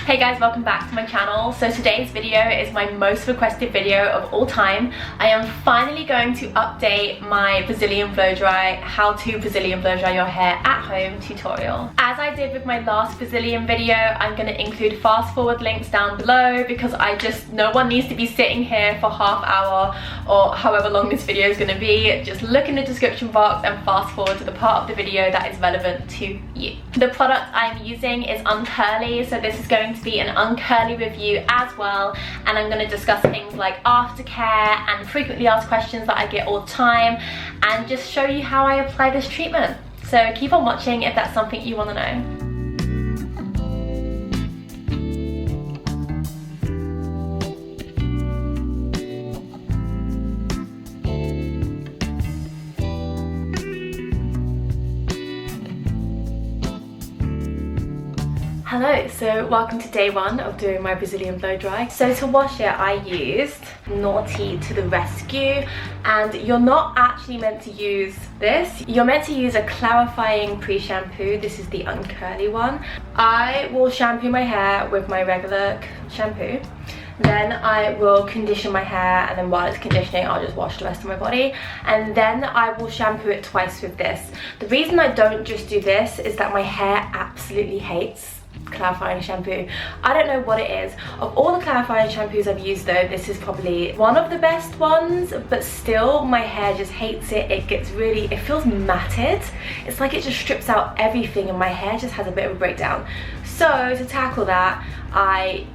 Hey guys, welcome back to my channel. So today's video is my most requested video of all time. I am finally going to update my Brazilian blow dry, how to Brazilian blow dry your hair at home tutorial. As I did with my last Brazilian video, I'm going to include fast forward links down below because no one needs to be sitting here for half hour or however long this video is going to be. Just look in the description box and fast forward to the part of the video that is relevant to you. The product I'm using is Uncurly, so this is going to be an Uncurly review as well, and I'm going to discuss things like aftercare and frequently asked questions that I get all the time, and just show you how I apply this treatment. So keep on watching if that's something you want to know. Hello, so welcome to day one of doing my Brazilian blow dry. So to wash it, I used Naughty to the Rescue, and you're not actually meant to use this. You're meant to use a clarifying pre-shampoo. This is the Uncurly one. I will shampoo my hair with my regular shampoo. Then I will condition my hair, and then while it's conditioning I'll just wash the rest of my body, and then I will shampoo it twice with this. The reason I don't just do this is that my hair absolutely hates clarifying shampoo. I don't know what it is. Of all the clarifying shampoos I've used though, this is probably one of the best ones, but still my hair just hates it. It feels matted. It's like it just strips out everything and my hair just has a bit of a breakdown. So to tackle that, I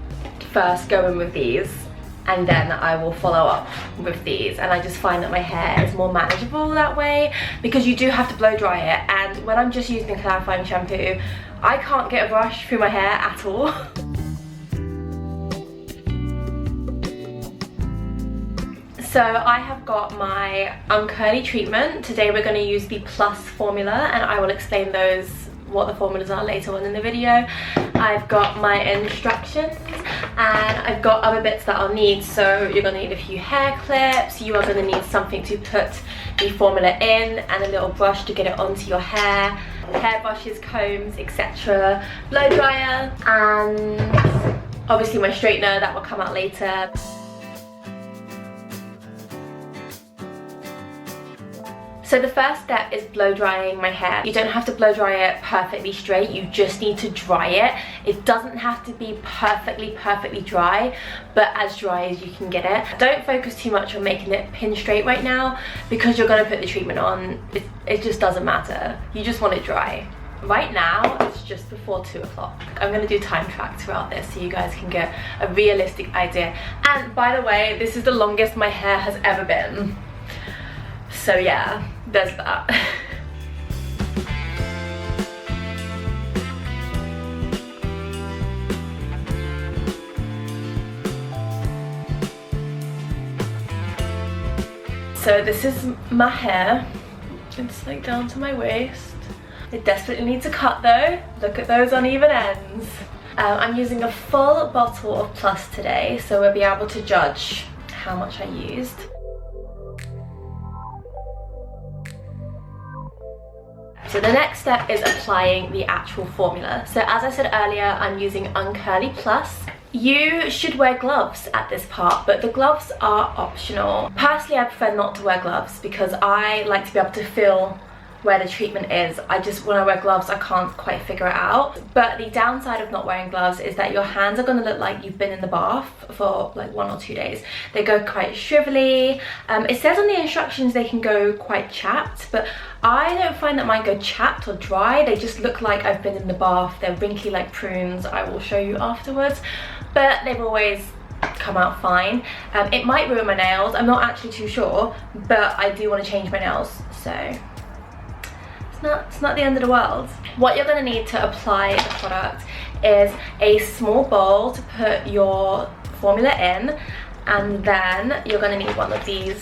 first go in with these, and then I will follow up with these, and I just find that my hair is more manageable that way, because you do have to blow dry it, and when I'm just using clarifying shampoo I can't get a brush through my hair at all. So I have got my Uncurly treatment. Today we're going to use the Plus formula, and I will explain what the formulas are later on in the video. I've got my instructions, and I've got other bits that I'll need. So you're going to need a few hair clips, you are going to need something to put the formula in, and a little brush to get it onto your hair, brushes, combs, etc, blow dryer, and obviously my straightener that will come out later. So the first step is blow drying my hair. You don't have to blow dry it perfectly straight, you just need to dry it. It doesn't have to be perfectly dry, but as dry as you can get it. Don't focus too much on making it pin straight right now, because you're going to put the treatment on. It just doesn't matter. You just want it dry. Right now, it's just before 2 o'clock. I'm going to do time track throughout this so you guys can get a realistic idea. And by the way, this is the longest my hair has ever been. So yeah, there's that. So this is my hair. It's like down to my waist. It desperately needs a cut though. Look at those uneven ends. I'm using a full bottle of Plus today, so we'll be able to judge how much I used. So the next step is applying the actual formula. So as I said earlier, I'm using Uncurly Plus. You should wear gloves at this part, but the gloves are optional. Personally, I prefer not to wear gloves because I like to be able to feel where the treatment is. When I wear gloves, I can't quite figure it out. But the downside of not wearing gloves is that your hands are gonna look like you've been in the bath for like 1 or 2 days. They go quite shrivelly. It says on the instructions they can go quite chapped, but I don't find that mine go chapped or dry. They just look like I've been in the bath. They're wrinkly like prunes. I will show you afterwards, but they've always come out fine. It might ruin my nails. I'm not actually too sure, but I do want to change my nails, so it's not the end of the world. What you're going to need to apply the product is a small bowl to put your formula in, and then you're going to need one of these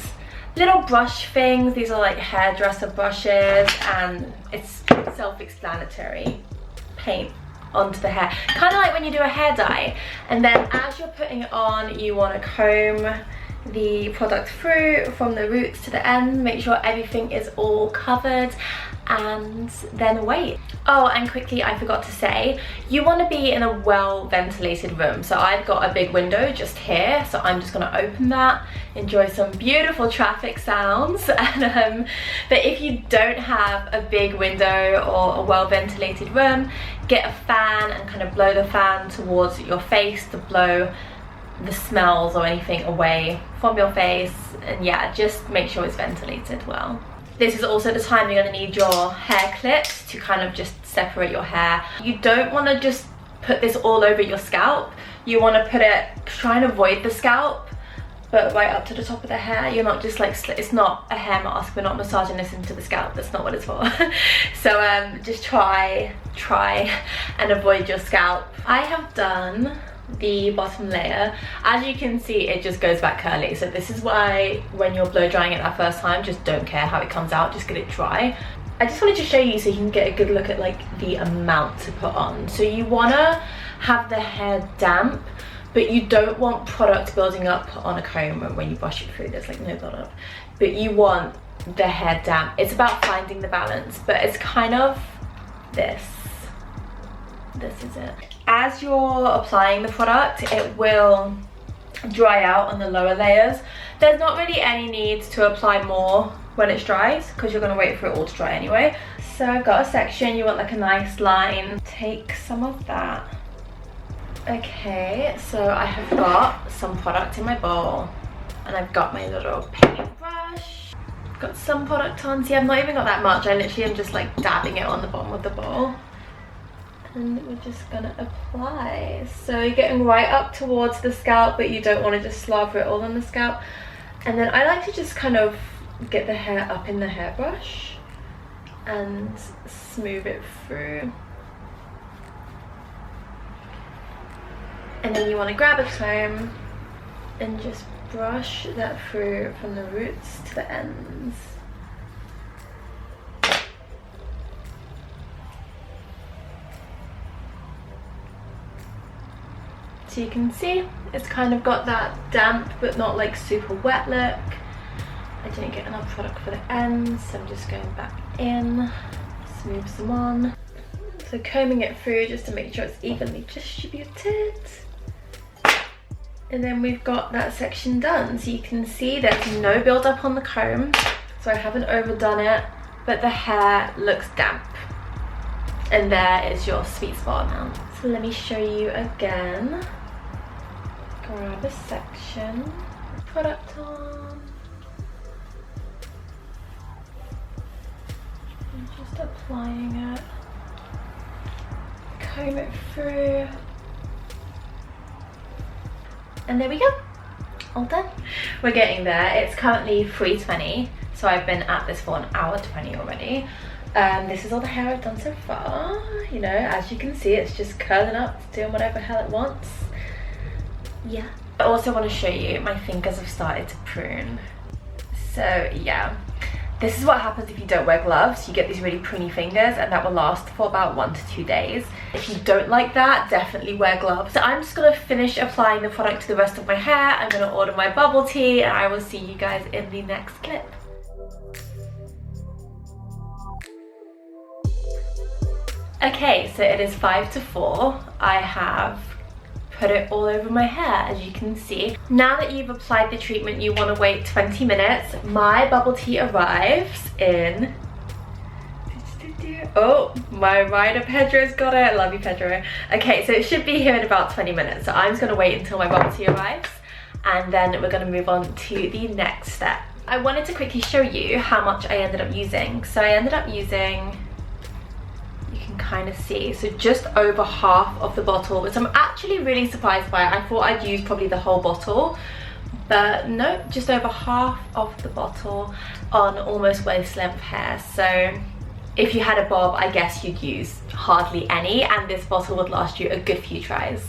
little brush things. These are like hairdresser brushes, and it's self-explanatory. Paint onto the hair, kind of like when you do a hair dye, and then as you're putting it on, you want to comb the product through from the roots to the end, make sure everything is all covered, and then wait. Oh, and quickly, I forgot to say, you want to be in a well ventilated room. So I've got a big window just here, so I'm just going to open that, enjoy some beautiful traffic sounds. And but if you don't have a big window or a well ventilated room, get a fan and kind of blow the fan towards your face to blow the smells or anything away from your face. And yeah, just make sure it's ventilated well. This is also the time you're going to need your hair clips to kind of just separate your hair. You don't want to just put this all over your scalp. You want to put it, try and avoid the scalp, but right up to the top of the hair. You're not just like, it's not a hair mask. We're not massaging this into the scalp. That's not what it's for. So just try and avoid your scalp. I have done the bottom layer. As you can see, it just goes back curly. So this is why when you're blow drying it that first time, just don't care how it comes out, just get it dry. I just wanted to show you so you can get a good look at like the amount to put on. So you want to have the hair damp, but you don't want product building up on a comb when you brush it through. There's like no build up, but you want the hair damp. It's about finding the balance, but it's kind of this is it. As you're applying the product, it will dry out on the lower layers. There's not really any need to apply more when it dries because you're going to wait for it all to dry anyway. So I've got a section, you want like a nice line. Take some of that. Okay, so I have got some product in my bowl and I've got my little paintbrush. Got some product on. See, I've not even got that much. I literally am just like dabbing it on the bottom of the bowl. And we're just gonna apply. So you're getting right up towards the scalp, but you don't want to just slather it all on the scalp. And then I like to just kind of get the hair up in the hairbrush and smooth it through. And then you want to grab a comb and just brush that through from the roots to the ends. So you can see it's kind of got that damp but not like super wet look. I didn't get enough product for the ends, so I'm just going back in, smooth some on. So combing it through just to make sure it's evenly distributed. And then we've got that section done. So you can see there's no build up on the comb, so I haven't overdone it, but the hair looks damp. And there is your sweet spot now. So let me show you again. Grab a section, product on, and just applying it, comb it through, and there we go, all done. We're getting there. It's currently 3:20, so I've been at this for 1:20 already. This is all the hair I've done so far. You know, as you can see, it's just curling up, it's doing whatever hell it wants. Yeah. I also want to show you my fingers have started to prune. So yeah, this is what happens if you don't wear gloves. You get these really pruny fingers, and that will last for about 1 to 2 days. If you don't like that, definitely wear gloves. So I'm just going to finish applying the product to the rest of my hair. I'm going to order my bubble tea, and I will see you guys in the next clip. Okay, so it is 5 to 4. I have put it all over my hair, as you can see. Now that you've applied the treatment, you want to wait 20 minutes. My bubble tea arrives in... Oh, my rider Pedro's got it. Love you, Pedro. Okay, so it should be here in about 20 minutes. So I'm just going to wait until my bubble tea arrives, and then we're going to move on to the next step. I wanted to quickly show you how much I ended up using. So I ended up using... kind of see, so just over half of the bottle, which I'm actually really surprised by. I thought I'd use probably the whole bottle, but no, just over half of the bottle on almost waist length hair. So if you had a bob, I guess you'd use hardly any, and this bottle would last you a good few tries.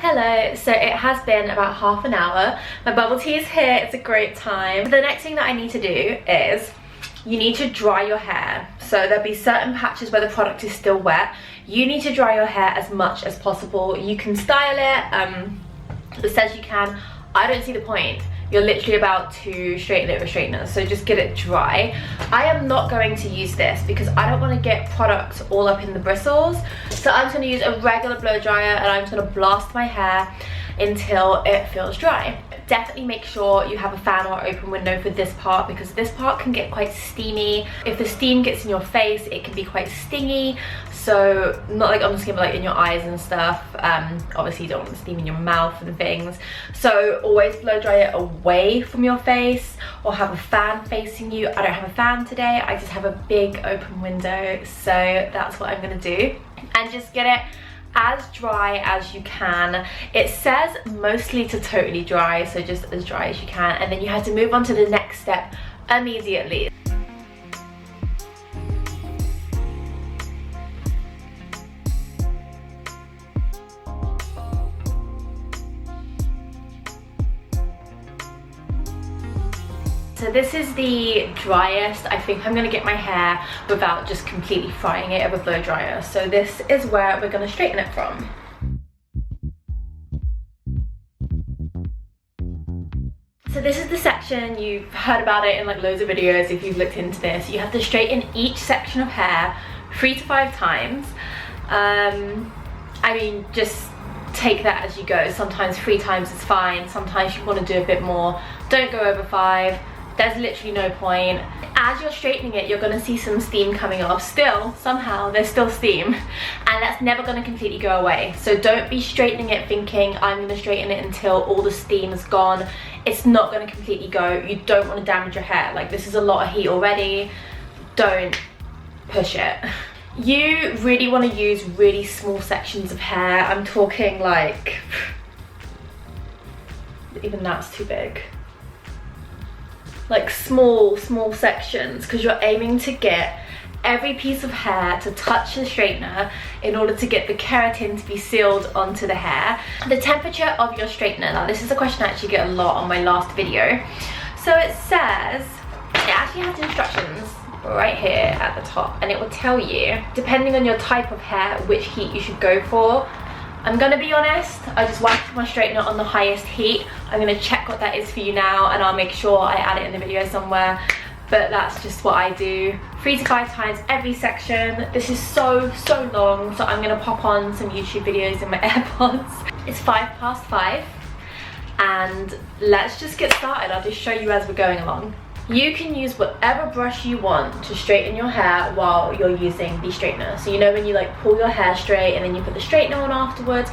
Hello, so it has been about half an hour. My bubble tea is here, it's a great time. The next thing that I need to do is you need to dry your hair. So there'll be certain patches where the product is still wet. You need to dry your hair as much as possible. You can style it, it says you can. I don't see the point. You're literally about to straighten it with a straightener, so just get it dry. I am not going to use this because I don't want to get products all up in the bristles. So I'm just going to use a regular blow dryer and I'm just going to blast my hair until it feels dry. Definitely make sure you have a fan or open window for this part because this part can get quite steamy. If the steam gets in your face, it can be quite stingy. So not like on the skin, but like in your eyes and stuff. Obviously you don't want the steam in your mouth and things. So always blow dry it away from your face or have a fan facing you. I don't have a fan today. I just have a big open window. So that's what I'm gonna do. And just get it as dry as you can. It says mostly to totally dry, so just as dry as you can, and then you have to move on to the next step immediately. So this is the driest I think I'm going to get my hair without just completely frying it with a blow dryer. So this is where we're going to straighten it from. So this is the section, you've heard about it in like loads of videos if you've looked into this. You have to straighten each section of hair 3 to 5 times. I mean, just take that as you go. Sometimes 3 times is fine, sometimes you want to do a bit more. Don't go over 5. There's literally no point. As you're straightening it, you're going to see some steam coming off. Still, somehow, there's still steam. And that's never going to completely go away. So don't be straightening it thinking, I'm going to straighten it until all the steam is gone. It's not going to completely go. You don't want to damage your hair. Like, this is a lot of heat already. Don't push it. You really want to use really small sections of hair. I'm talking like... even that's too big. Like small sections, because you're aiming to get every piece of hair to touch the straightener in order to get the keratin to be sealed onto the hair. The temperature of your straightener, now this is a question I actually get a lot on my last video. So it says, it actually has instructions right here at the top, and it will tell you, depending on your type of hair, which heat you should go for. I'm gonna be honest, I just whacked my straightener on the highest heat. I'm gonna check what that is for you now, and I'll make sure I add it in the video somewhere. But that's just what I do. 3 to 5 times every section. This is so long, so I'm gonna pop on some YouTube videos in my AirPods. It's 5:05, and let's just get started. I'll just show you as we're going along. You can use whatever brush you want to straighten your hair while you're using the straightener. So you know when you like pull your hair straight and then you put the straightener on afterwards,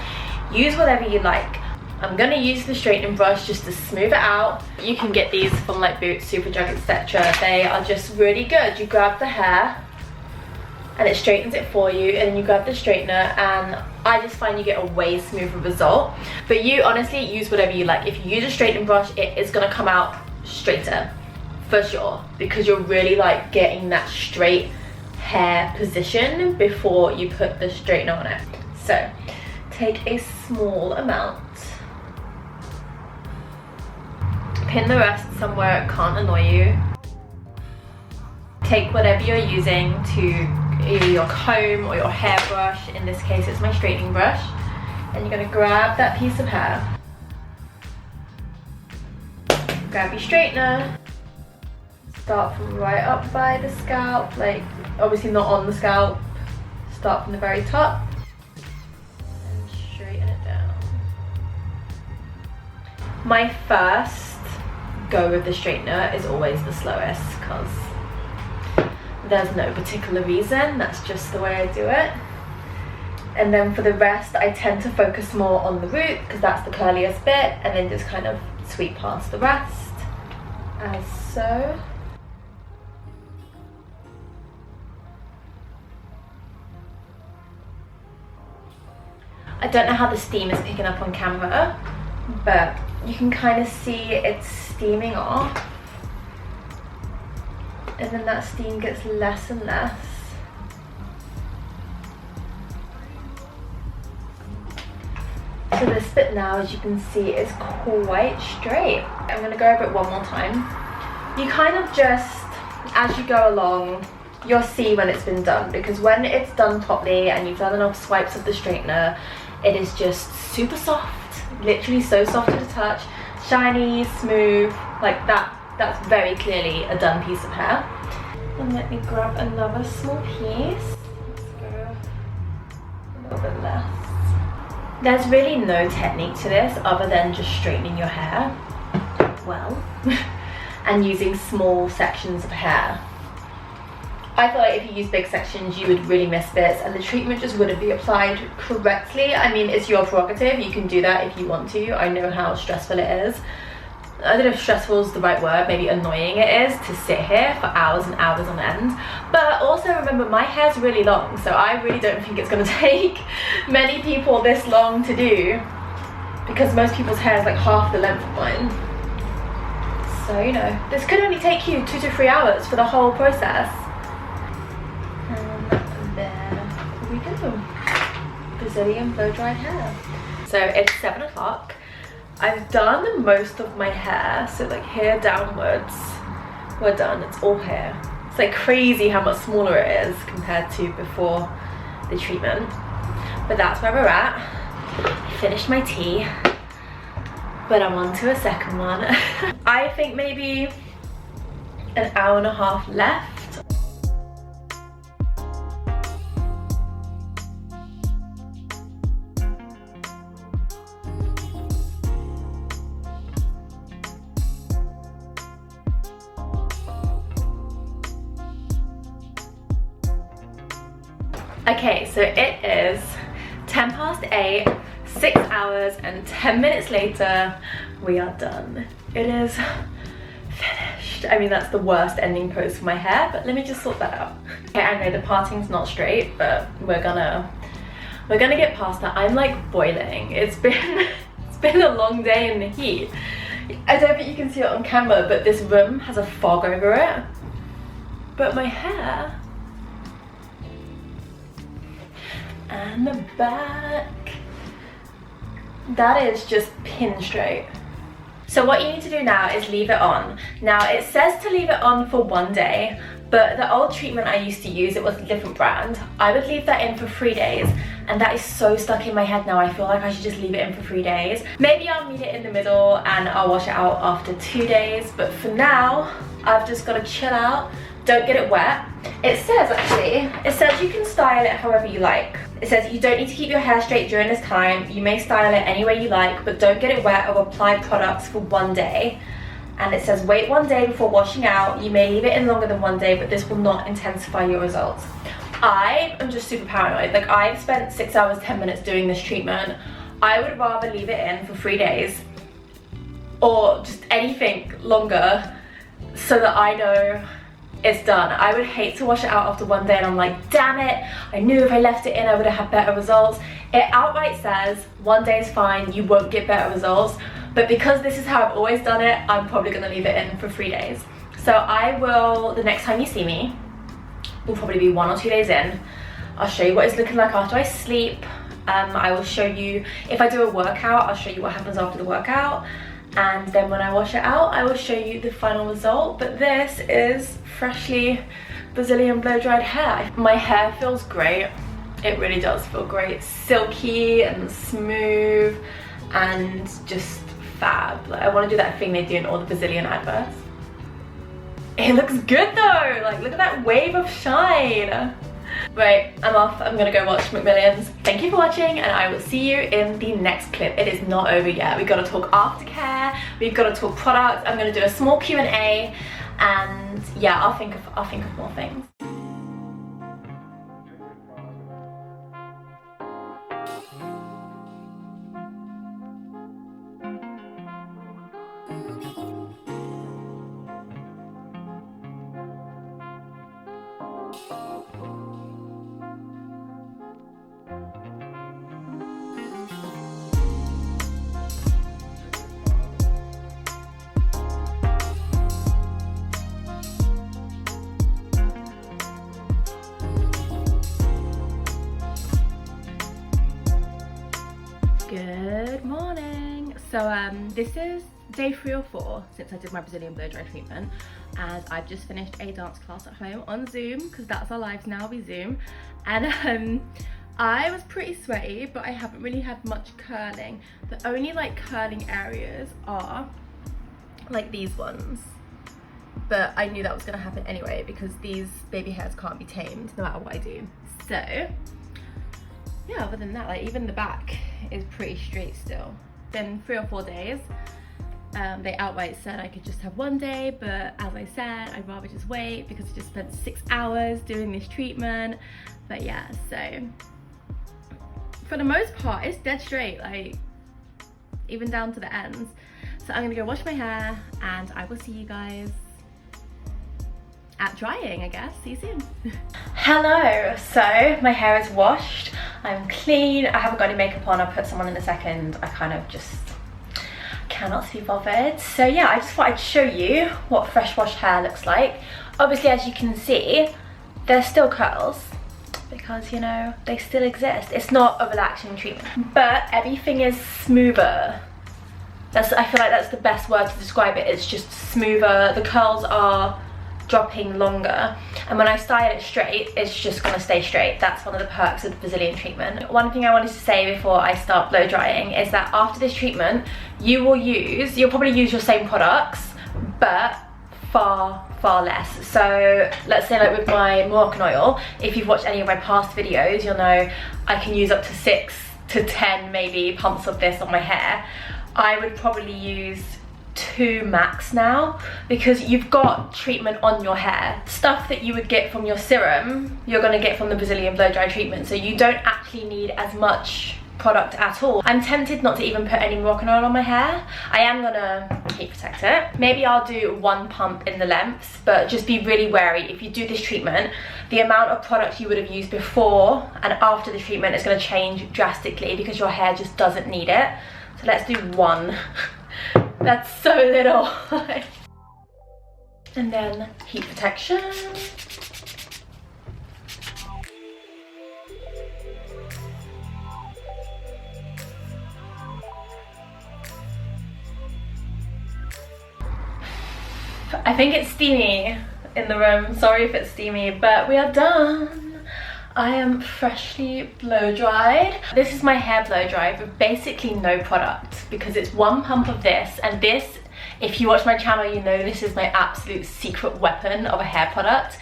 use whatever you like. I'm gonna use the straightening brush just to smooth it out. You can get these from like Boots, Superdrug, etc. They are just really good. You grab the hair and it straightens it for you, and then you grab the straightener, and I just find you get a way smoother result. But you honestly use whatever you like. If you use a straightening brush, it is gonna come out straighter. For sure, because you're really like getting that straight hair position before you put the straightener on it. So take a small amount, pin the rest somewhere it can't annoy you. Take whatever you're using to either your comb or your hairbrush. In this case it's my straightening brush, and you're going to grab that piece of hair, grab your straightener, start from right up by the scalp, like obviously not on the scalp, start from the very top and straighten it down. My first go with the straightener is always the slowest because there's no particular reason, that's just the way I do it. And then for the rest I tend to focus more on the root because that's the curliest bit, and then just kind of sweep past the rest as so. I don't know how the steam is picking up on camera, but you can kind of see it's steaming off, and then that steam gets less and less. So this bit now, as you can see, is quite straight. I'm going to go over it one more time. You kind of just, as you go along, you'll see when it's been done, because when it's done properly and you've done enough swipes of the straightener, it is just super soft, literally so soft to the touch, shiny, smooth, like that. That's very clearly a done piece of hair. And let me grab another small piece. Let's go a little bit less. There's really no technique to this other than just straightening your hair well and using small sections of hair. I feel like if you use big sections, you would really miss bits and the treatment just wouldn't be applied correctly. I mean, it's your prerogative. You can do that if you want to. I know how stressful it is. I don't know if stressful is the right word, maybe annoying it is to sit here for hours and hours on end. But also remember, my hair's really long, so I really don't think it's going to take many people this long to do, because most people's hair is like half the length of mine. So, you know, this could only take you 2 to 3 hours for the whole process. And there we go. Brazilian blow-dried hair. So it's 7 o'clock. I've done most of my hair, so like here downwards, we're done, it's all hair. It's like crazy how much smaller it is compared to before the treatment. But that's where we're at. I finished my tea, but I'm on to a second one. I think maybe an hour and a half left. Okay, so it is 10 past 8, 6 hours and 10 minutes later, we are done. It is finished. I mean, that's the worst ending pose for my hair, but let me just sort that out. Okay, I know the parting's not straight, but we're gonna get past that. I'm like boiling. It's been a long day in the heat. I don't think you can see it on camera, but this room has a fog over it. But my hair, and the back, that is just pin straight. So what you need to do now is leave it on. Now it says to leave it on for 1 day, but the old treatment I used to use, it was a different brand. I would leave that in for 3 days, and that is so stuck in my head now. I feel like I should just leave it in for 3 days. Maybe I'll meet it in the middle and I'll wash it out after 2 days, but for now, I've just got to chill out. Don't get it wet. It says you can style it however you like. It says you don't need to keep your hair straight during this time. You may style it any way you like, but don't get it wet or apply products for 1 day. And it says wait 1 day before washing out. You may leave it in longer than 1 day, but this will not intensify your results. I am just super paranoid. Like, I've spent 6 hours, 10 minutes doing this treatment. I would rather leave it in for 3 days or just anything longer so that I know it's done. I would hate to wash it out after 1 day and I'm like, damn it, I knew if I left it in I would have had better results. It outright says 1 day is fine, you won't get better results, but because this is how I've always done it, I'm probably gonna leave it in for 3 days. So I will, the next time you see me, will probably be 1 or 2 days in. I'll show you what it's looking like after I sleep. I will show you, if I do a workout, I'll show you what happens after the workout. And then when I wash it out, I will show you the final result. But this is freshly Brazilian blow-dried hair. My hair feels great. It really does feel great. Silky and smooth and just fab. Like, I want to do that thing they do in all the Brazilian adverts. It looks good though. Like, look at that wave of shine. Right, I'm off. I'm gonna go watch McMillions. Thank you for watching, and I will see you in the next clip. It is not over yet. We've got to talk aftercare. We've got to talk products. I'm gonna do a small Q&A, and yeah, I'll think of more things. Good morning. So this is day 3 or 4 since I did my Brazilian blow dry treatment, and I've just finished a dance class at home on Zoom, because that's our lives now, we Zoom. And I was pretty sweaty, but I haven't really had much curling. The only like curling areas are like these ones, but I knew that was gonna happen anyway because these baby hairs can't be tamed no matter what I do. So yeah, other than that, like even the back is pretty straight still. Been 3 or 4 days. They outright said I could just have 1 day, but as I said, I'd rather just wait because I just spent 6 hours doing this treatment. But yeah, so for the most part, it's dead straight, like even down to the ends. So I'm gonna go wash my hair and I will see you guys at drying, I guess. See you soon. Hello, so my hair is washed. I'm clean. I haven't got any makeup on. I'll put some on in a second. I kind of just cannot be bothered. So yeah, I just thought I'd show you what fresh washed hair looks like. Obviously, as you can see, there's still curls because, you know, they still exist. It's not a relaxing treatment, but everything is smoother. I feel like that's the best word to describe it. It's just smoother. The curls are dropping longer, and when I style it straight, it's just gonna stay straight. That's one of the perks of the Brazilian treatment. One thing I wanted to say before I start blow drying is that after this treatment, you'll probably use your same products, but far less. So let's say like with my Moroccan oil, if you've watched any of my past videos, you'll know I can use up to 6 to 10 maybe pumps of this on my hair. I would probably use 2 max now, because you've got treatment on your hair. Stuff that you would get from your serum, you're going to get from the Brazilian blow dry treatment, so you don't actually need as much product at all. I'm tempted not to even put any Moroccan oil on my hair. I am gonna heat protect it. Maybe I'll do 1 pump in the lengths, but just be really wary. If you do this treatment, the amount of product you would have used before and after the treatment is going to change drastically because your hair just doesn't need it. So let's do 1. That's so little. And then heat protection. I think it's steamy in the room. Sorry if it's steamy, but we are done. I am freshly blow dried. This is my hair blow dry with basically no product, because it's 1 pump of this, and this, if you watch my channel, you know this is my absolute secret weapon of a hair product,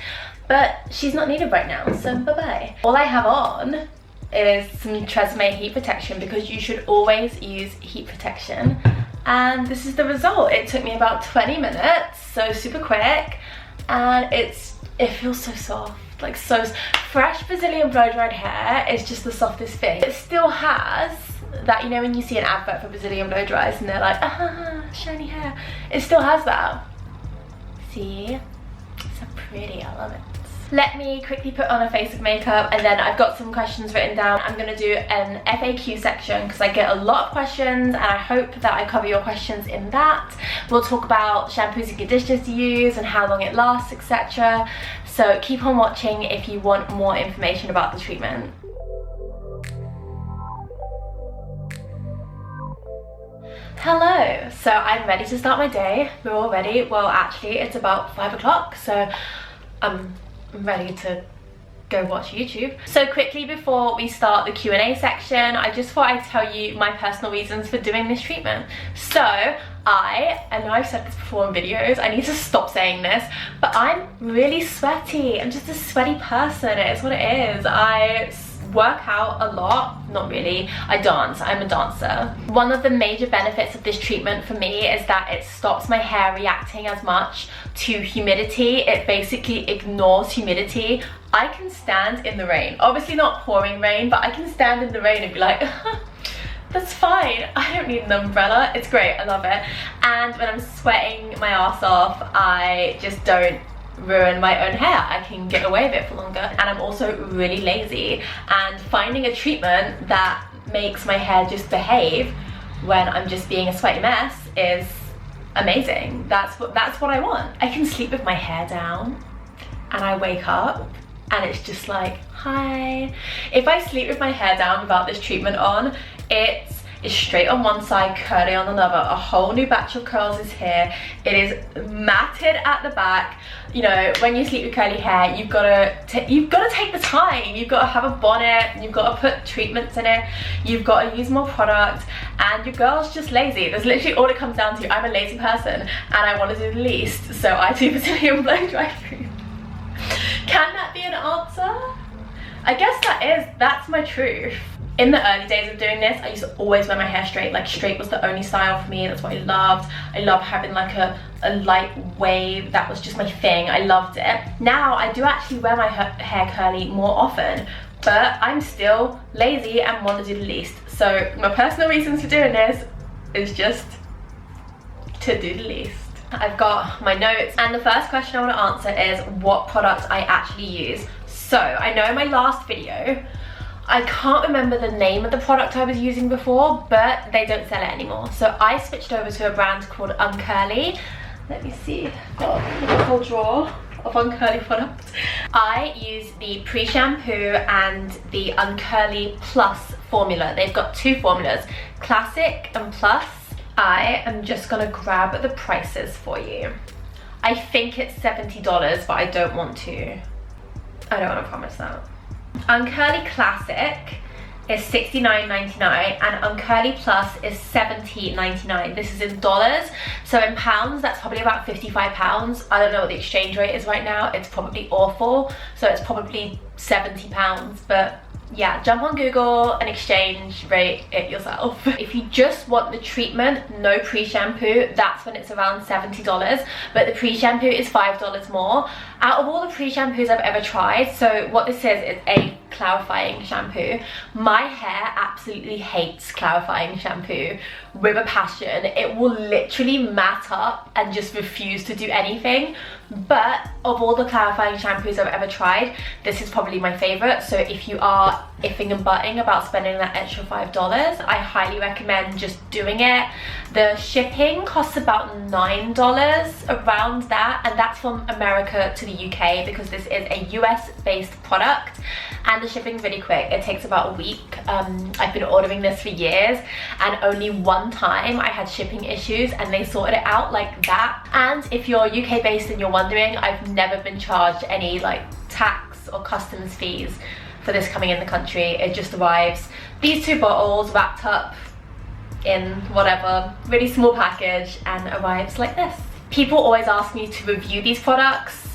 but she's not needed right now, so bye-bye. All I have on is some Tresemme heat protection, because you should always use heat protection, and this is the result. It took me about 20 minutes, so super quick, and it feels so soft. Like so fresh Brazilian blow dried hair is just the softest thing. It still has that, you know, when you see an advert for Brazilian blow dries and they're like, shiny hair, it still has that. See, it's so pretty, I love it. Let me quickly put on a face of makeup, and then I've got some questions written down. I'm going to do an FAQ section because I get a lot of questions, and I hope that I cover your questions in that. We'll talk about shampoos and conditioners to use and how long it lasts, etc. So keep on watching if you want more information about the treatment. Hello, so I'm ready to start my day. We're all ready. Well, actually, it's about 5 o'clock, so I'm ready to go watch YouTube. So quickly before we start the Q&A section, I just thought I'd tell you my personal reasons for doing this treatment. So I know I've said this before in videos, I need to stop saying this, but I'm really sweaty. I'm just a sweaty person. It's what it is. I work out a lot. Not really. I dance. I'm a dancer. One of the major benefits of this treatment for me is that it stops my hair reacting as much to humidity. It basically ignores humidity. I can stand in the rain. Obviously not pouring rain, but I can stand in the rain and be like, that's fine. I don't need an umbrella. It's great. I love it. And when I'm sweating my ass off, I just don't ruin my own hair. I can get away with it for longer, and I'm also really lazy, and finding a treatment that makes my hair just behave when I'm just being a sweaty mess is amazing. That's what I want. I can sleep with my hair down and I wake up and it's just like, hi. If I sleep with my hair down without this treatment on, it's is straight on one side, curly on another. A whole new batch of curls is here. It is matted at the back. You know, when you sleep with curly hair, you've got to take the time. You've got to have a bonnet, you've got to put treatments in it, you've got to use more product, and your girl's just lazy. That's literally all it comes down to. I'm a lazy person and I want to do the least, so I do Brazilian blow dry cream. Can that be an answer? I guess that's my truth. In the early days of doing this, I used to always wear my hair straight. Like, straight was the only style for me. That's what I loved. I love having like a light wave. That was just my thing. I loved it. Now I do actually wear my hair curly more often, but I'm still lazy and want to do the least. So my personal reasons for doing this is just to do the least. I've got my notes, and the first question I want to answer is what products I actually use. So I know in my last video, I can't remember the name of the product I was using before, but they don't sell it anymore. So I switched over to a brand called Uncurly. Let me see, I've got a whole drawer of Uncurly products. I use the pre-shampoo and the Uncurly Plus formula. They've got two formulas, Classic and Plus. I am just gonna grab the prices for you. I think it's $70, but I don't want to promise that. Uncurly Classic is $69.99 and Uncurly Plus is $70.99. This is in dollars, so in pounds that's probably about £55. I don't know what the exchange rate is right now. It's probably awful, so it's probably £70, but yeah, jump on Google and exchange rate it yourself. If you just want the treatment, no pre-shampoo, that's when it's around $70, but the pre-shampoo is $5 more. Out of all the pre-shampoos I've ever tried, so what this is a clarifying shampoo. My hair absolutely hates clarifying shampoo with a passion. It will literally mat up and just refuse to do anything. But of all the clarifying shampoos I've ever tried, this is probably my favorite. So if you are iffing and butting about spending that extra $5, I highly recommend just doing it. The shipping costs about $9, around that, and that's from America to the UK because this is a US based product, and the shipping's really quick. It takes about a week. I've been ordering this for years, and only one time I had shipping issues and they sorted it out like that. And if you're UK based and you're wondering, I've never been charged any like tax or customs fees for this coming in the country. It just arrives, these two bottles wrapped up in whatever, really small package, and arrives like this. People always ask me to review these products.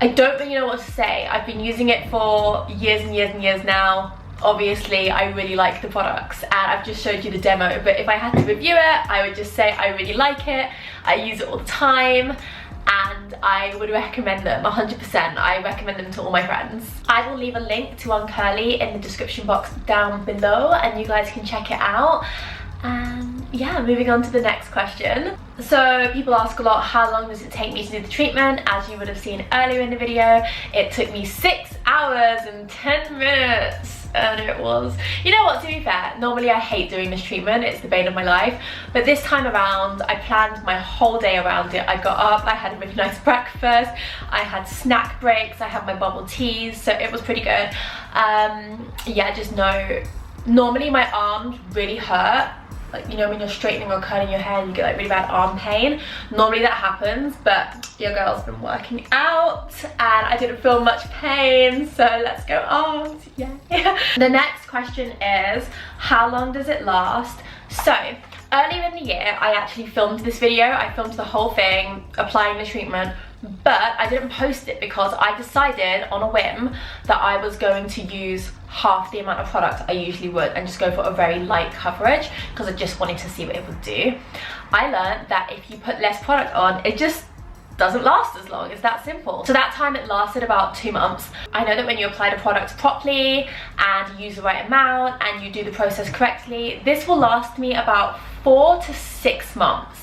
I don't really know what to say. I've been using it for years and years and years now. Obviously, I really like the products, and I've just showed you the demo, but if I had to review it, I would just say I really like it. I use it all the time, and I would recommend them 100%. I recommend them to all my friends. I will leave a link to Uncurly in the description box down below, and you guys can check it out. And yeah, moving on to the next question. So people ask a lot, how long does it take me to do the treatment? As you would have seen earlier in the video, it took me 6 hours and 10 minutes. And it was, you know what, to be fair, normally I hate doing this treatment, it's the bane of my life, but this time around I planned my whole day around it. I got up, I had a really nice breakfast, I had snack breaks, I had my bubble teas, so it was pretty good. Yeah, just know, normally my arms really hurt, like, you know, when you're straightening or curling your hair and you get like really bad arm pain. Normally that happens, but your girl's been working out and I didn't feel much pain, so let's go arms, yeah. The next question is, how long does it last? So earlier in the year I actually filmed this video. I filmed the whole thing applying the treatment, but I didn't post it because I decided on a whim that I was going to use half the amount of product I usually would and just go for a very light coverage because I just wanted to see what it would do. I learned that if you put less product on, it just doesn't last as long. It's that simple. So that time it lasted about 2 months. I know that when you apply the product properly and you use the right amount and you do the process correctly, this will last me about 4 to 6 months.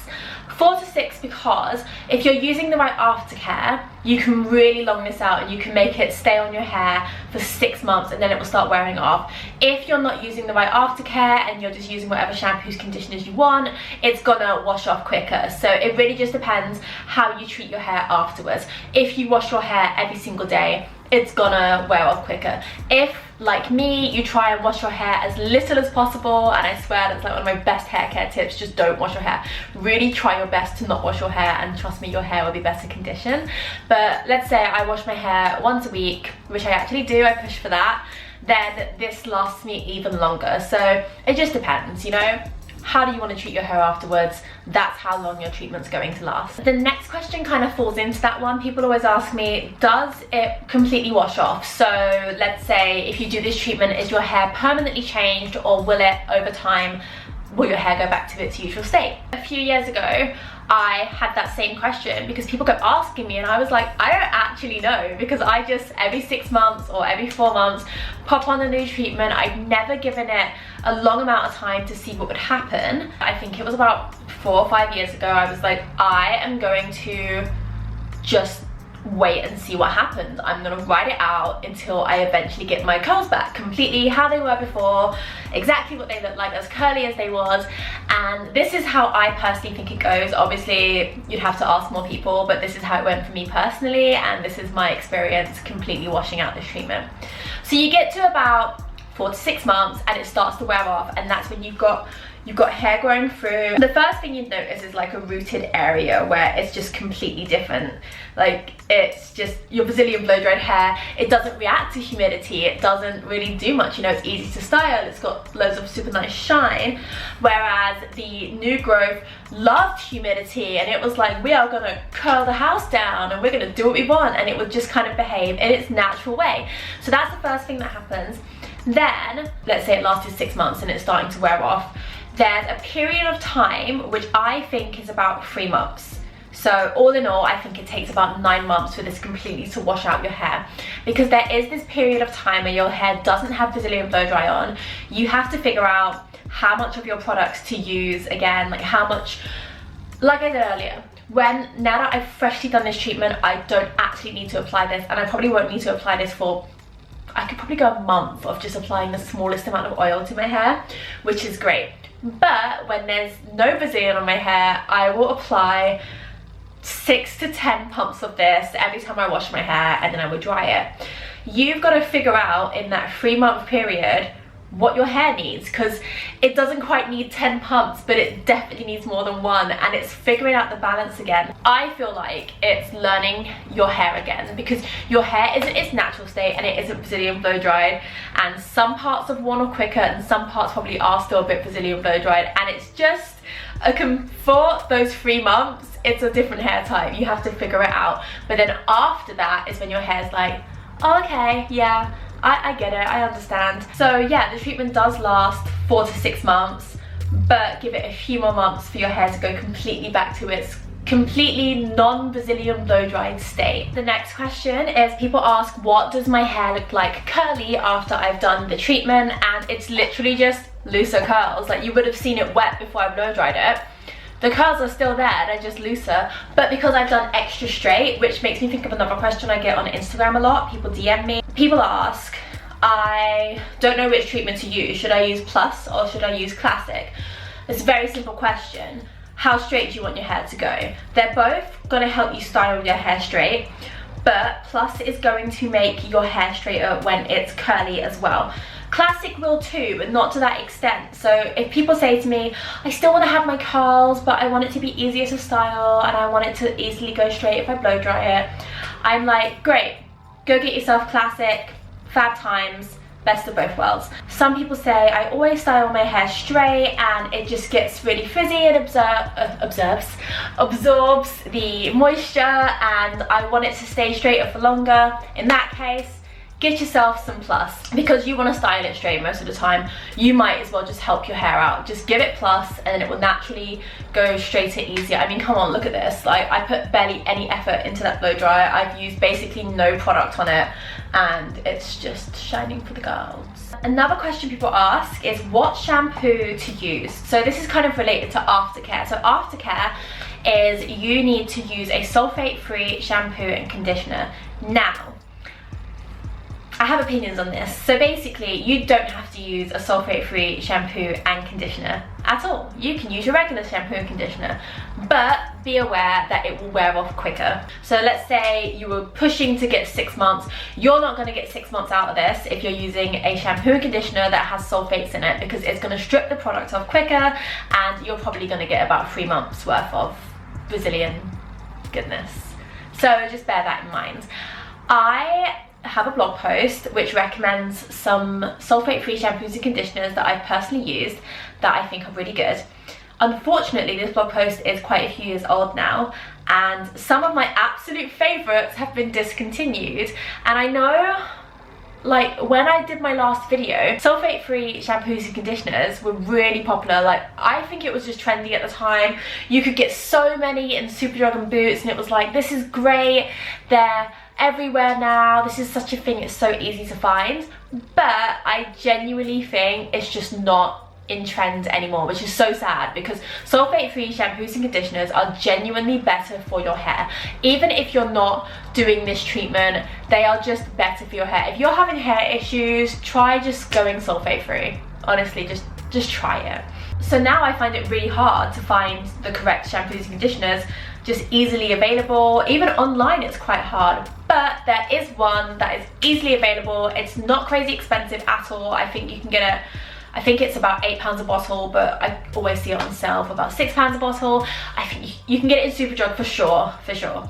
4 to 6 because if you're using the right aftercare, you can really long this out and you can make it stay on your hair for 6 months and then it will start wearing off. If you're not using the right aftercare and you're just using whatever shampoos, conditioners you want, it's gonna wash off quicker. So it really just depends how you treat your hair afterwards. If you wash your hair every single day, it's gonna wear off quicker. If like me, you try and wash your hair as little as possible, and I swear that's like one of my best hair care tips. Just don't wash your hair. Really try your best to not wash your hair, and trust me, your hair will be better conditioned. But let's say I wash my hair once a week, which I actually do, I push for that, then this lasts me even longer. So it just depends, you know. How do you want to treat your hair afterwards? That's how long your treatment's going to last. The next question kind of falls into that one. People always ask me, does it completely wash off? So let's say if you do this treatment, is your hair permanently changed, or will it over time, will your hair go back to its usual state? A few years ago, I had that same question because people kept asking me, and I was like, I don't actually know, because I just every 6 months or every 4 months pop on a new treatment. I've never given it a long amount of time to see what would happen. I think it was about 4 or 5 years ago, I was like, I am going to just wait and see what happens. I'm gonna ride it out until I eventually get my curls back completely how they were before, exactly what they look like, as curly as they was. And this is how I personally think it goes. Obviously you'd have to ask more people, but this is how it went for me personally, and this is my experience completely washing out this treatment. So you get to about 4 to 6 months and it starts to wear off, and that's when you've got hair growing through. The first thing you'd notice is like a rooted area where it's just completely different. Like it's just your Brazilian blow dried hair. It doesn't react to humidity. It doesn't really do much. You know, it's easy to style. It's got loads of super nice shine. Whereas the new growth loved humidity, and it was like, we are gonna curl the house down and we're gonna do what we want, and it would just kind of behave in its natural way. So that's the first thing that happens. Then, let's say it lasted 6 months and it's starting to wear off. There's a period of time which I think is about 3 months. So all in all, I think it takes about 9 months for this completely to wash out your hair, because there is this period of time where your hair doesn't have Brazilian blow dry on. You have to figure out how much of your products to use again, like how much, like I said earlier, now that I've freshly done this treatment, I don't actually need to apply this, and I probably won't need to apply this for, I could probably go a month of just applying the smallest amount of oil to my hair, which is great. But when there's no Brazilian on my hair, I will apply 6 to 10 pumps of this every time I wash my hair, and then I would dry it. You've got to figure out in that 3-month period what your hair needs, because it doesn't quite need 10 pumps, but it definitely needs more than 1, and it's figuring out the balance again. I feel like it's learning your hair again, because your hair isn't its natural state and it isn't Brazilian blow dried, and some parts have worn off quicker and some parts probably are still a bit Brazilian blow dried, and it's just for those 3 months it's a different hair type. You have to figure it out. But then after that is when your hair's like, oh, okay, yeah, I get it, I understand. So yeah, the treatment does last 4 to 6 months, but give it a few more months for your hair to go completely back to its completely non-Brazilian blow dried state. The next question is, people ask, what does my hair look like curly after I've done the treatment? And it's literally just looser curls. Like, you would have seen it wet before I blow dried it. The curls are still there, they're just looser, but because I've done extra straight, which makes me think of another question I get on Instagram a lot. People DM me. People ask, I don't know which treatment to use. Should I use Plus or should I use Classic? It's a very simple question. How straight do you want your hair to go? They're both gonna help you style your hair straight, but Plus is going to make your hair straighter when it's curly as well. Classic will too, but not to that extent. So if people say to me, I still want to have my curls, but I want it to be easier to style and I want it to easily go straight if I blow dry it, I'm like, great, go get yourself Classic, fab times, best of both worlds. Some people say, I always style my hair straight and it just gets really frizzy and absorbs the moisture, and I want it to stay straighter for longer. In that case, get yourself some Plus, because you want to style it straight most of the time. You might as well just help your hair out. Just give it Plus and then it will naturally go straighter, easier. I mean, come on, look at this. Like, I put barely any effort into that blow dryer. I've used basically no product on it and it's just shining for the girls. Another question people ask is what shampoo to use. So this is kind of related to Aftercare. So Aftercare is, you need to use a sulfate-free shampoo and conditioner. Now, I have opinions on this. So basically, you don't have to use a sulfate-free shampoo and conditioner at all. You can use your regular shampoo and conditioner. But be aware that it will wear off quicker. So let's say you were pushing to get 6 months. You're not going to get 6 months out of this if you're using a shampoo and conditioner that has sulfates in it, because it's going to strip the product off quicker, and you're probably going to get about 3 months worth of Brazilian goodness. So just bear that in mind. I have a blog post which recommends some sulfate-free shampoos and conditioners that I've personally used that I think are really good. Unfortunately, this blog post is quite a few years old now, and some of my absolute favorites have been discontinued. And I know, like, when I did my last video, sulfate-free shampoos and conditioners were really popular. Like, I think it was just trendy at the time. You could get so many in Superdrug and Boots, and it was like, this is great, they're everywhere now, this is such a thing, it's so easy to find. But I genuinely think it's just not in trend anymore, which is so sad, because sulfate-free shampoos and conditioners are genuinely better for your hair. Even if you're not doing this treatment, they are just better for your hair. If you're having hair issues, try just going sulfate-free. Honestly, just try it. So now I find it really hard to find the correct shampoos and conditioners just easily available. Even online it's quite hard, but there is one that is easily available. It's not crazy expensive at all. I think you can get it, I think it's about £8 a bottle, but I always see it on sale for about £6 a bottle. I think you can get it in Superdrug for sure.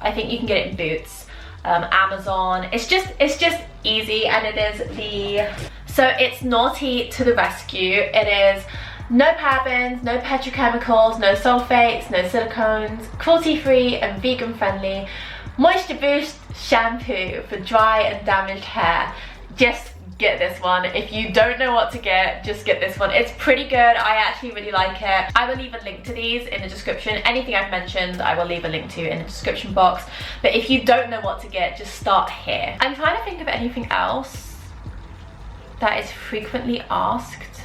I think you can get it in Boots, Amazon. It's just easy, and it is so it's Naughty to the rescue. It is no parabens, no petrochemicals, no sulfates, no silicones, cruelty-free and vegan-friendly moisture boost shampoo for dry and damaged hair. Just get this one. If you don't know what to get, just get this one. It's pretty good. I actually really like it. I will leave a link to these in the description. Anything I've mentioned, I will leave a link to in the description box. But if you don't know what to get, just start here. I'm trying to think of anything else that is frequently asked,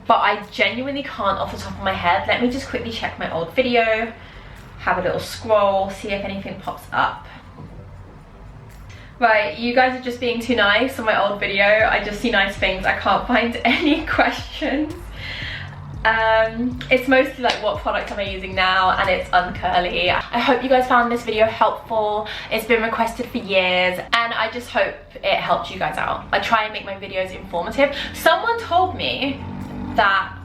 but I genuinely can't off the top of my head. Let me just quickly check my old video, have a little scroll, see if anything pops up. Right, you guys are just being too nice on my old video. I just see nice things. I can't find any questions. It's mostly like, what product am I using now, and it's Uncurly. I hope you guys found this video helpful. It's been requested for years, and I just hope it helped you guys out. I try and make my videos informative. Someone told me that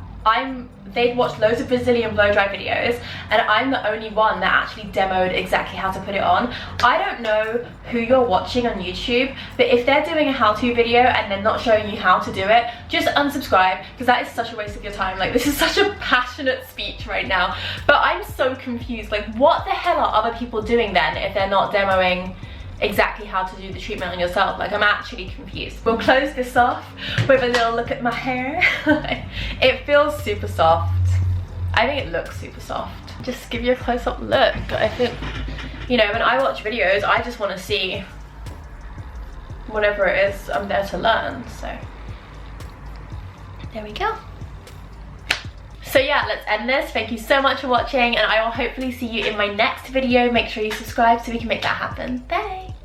they'd watched loads of Brazilian blow-dry videos, and I'm the only one that actually demoed exactly how to put it on. I don't know who you're watching on YouTube, but if they're doing a how-to video and they're not showing you how to do it, just unsubscribe, because that is such a waste of your time. Like, this is such a passionate speech right now, but I'm so confused. Like, what the hell are other people doing then if they're not demoing exactly how to do the treatment on yourself? Like, I'm actually confused. We'll close this off with a little look at my hair. It feels super soft. I think it looks super soft. Just give you a close-up look. I think, you know, when I watch videos, I just want to see whatever it is I'm there to learn. So there we go. So yeah, let's end this. Thank you so much for watching, and I will hopefully see you in my next video. Make sure you subscribe so we can make that happen. Bye!